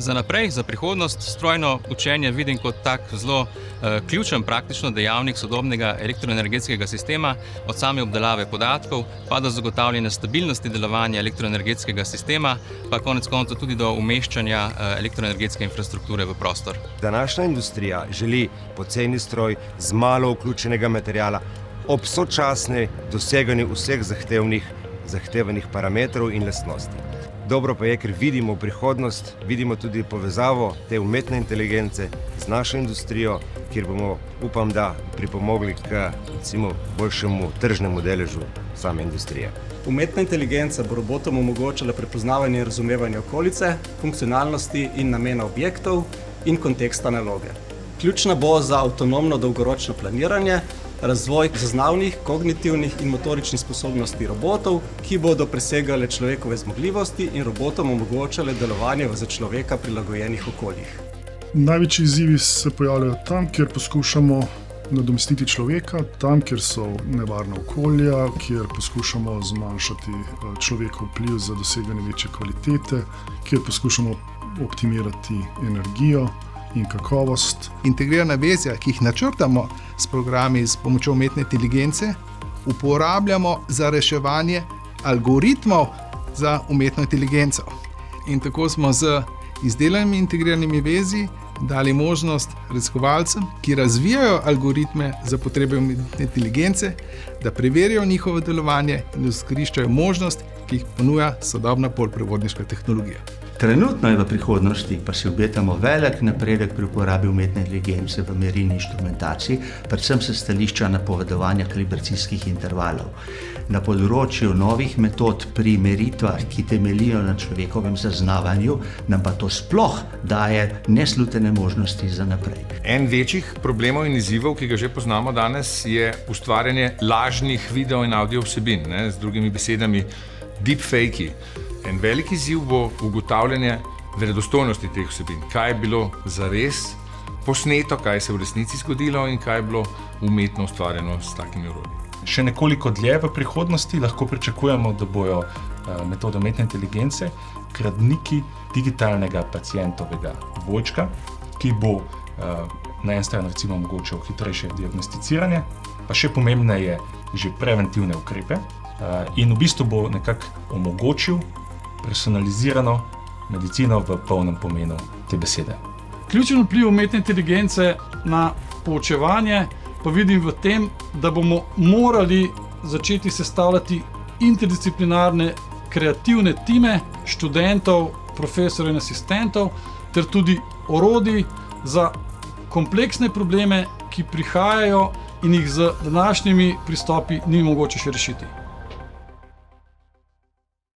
Za naprej, za prihodnost, strojno učenje vidim kot tak zelo ključen praktično dejavnik sodobnega elektroenergetskega sistema, od same obdelave podatkov, pa do zagotavljanja stabilnosti delovanja elektroenergetskega sistema, pa konec koncev tudi do umeščanja elektroenergetske infrastrukture v prostor. Današnja industrija želi poceni stroj z malo vključenega materiala ob sočasnem doseganju vseh zahtevanih parametrov in lastnosti. Dobro pa je, ker vidimo prihodnost, vidimo tudi povezavo te umetne inteligence z našo industrijo, kjer bomo, upam, da pripomogli k boljšemu tržnemu deležu same industrije. Umetna inteligenca bo robotom omogočala prepoznavanje in razumevanje okolice, funkcionalnosti in namena objektov in konteksta naloge. Ključna bo za avtonomno dolgoročno planiranje, razvoj zaznavnih, kognitivnih in motoričnih sposobnosti robotov, ki bodo presegale človekove zmogljivosti in robotom omogočale delovanje v za človeka prilagojenih okoljih. Največji izzivi se pojavljajo tam, kjer poskušamo nadomestiti človeka, tam, kjer so nevarna okolja, kjer poskušamo zmanjšati človekov vpliv za doseganje večje kvalitete, kjer poskušamo optimirati energijo in kakovost. Integrirana vezja, ki jih načrtamo s programi s pomočjo umetne inteligence, uporabljamo za reševanje algoritmov za umetno inteligenco. In tako smo z izdelanimi integriranimi vezi dali možnost raziskovalcem, ki razvijajo algoritme za potrebe umetne inteligence, da preverijo njihovo delovanje in izkoriščajo možnost, ki jih ponuja sodobna polprevodniška tehnologija. Trenutno in v prihodnosti pa si obetamo velik napredek pri uporabi umetne inteligence v merilni inštrumentaciji, predvsem se stališča napovedovanja kalibracijskih intervalov. Na področju novih metod pri meritvah, ki temeljijo na človekovem zaznavanju, nam pa to sploh daje neslutene možnosti za naprej. En večjih problemov in izzivov, ki ga že poznamo danes, je ustvarjanje lažnih video in audio vsebin, z drugimi besedami deepfakey. En velik izziv bo ugotavljanje verodostojnosti teh vsebin. Kaj je bilo zares posneto, kaj se je v resnici zgodilo in kaj je bilo umetno ustvarjeno s takimi orodji. Še nekoliko dlje v prihodnosti lahko pričakujemo, da bojo metode umetne inteligence kradniki digitalnega pacientovega dvojčka, ki bo na en stran recimo omogočil hitrejše diagnosticiranje, pa še pomembneje že preventivne ukrepe in v bistvu bo nekako omogočil personalizirano medicino v polnem pomenu te besede. Ključen vpliv umetne inteligence na poučevanje pa vidim v tem, da bomo morali začeti sestavljati interdisciplinarne kreativne time študentov, profesorjev in asistentov ter tudi orodij za kompleksne probleme, ki prihajajo in jih z današnjimi pristopi ni mogoče še rešiti.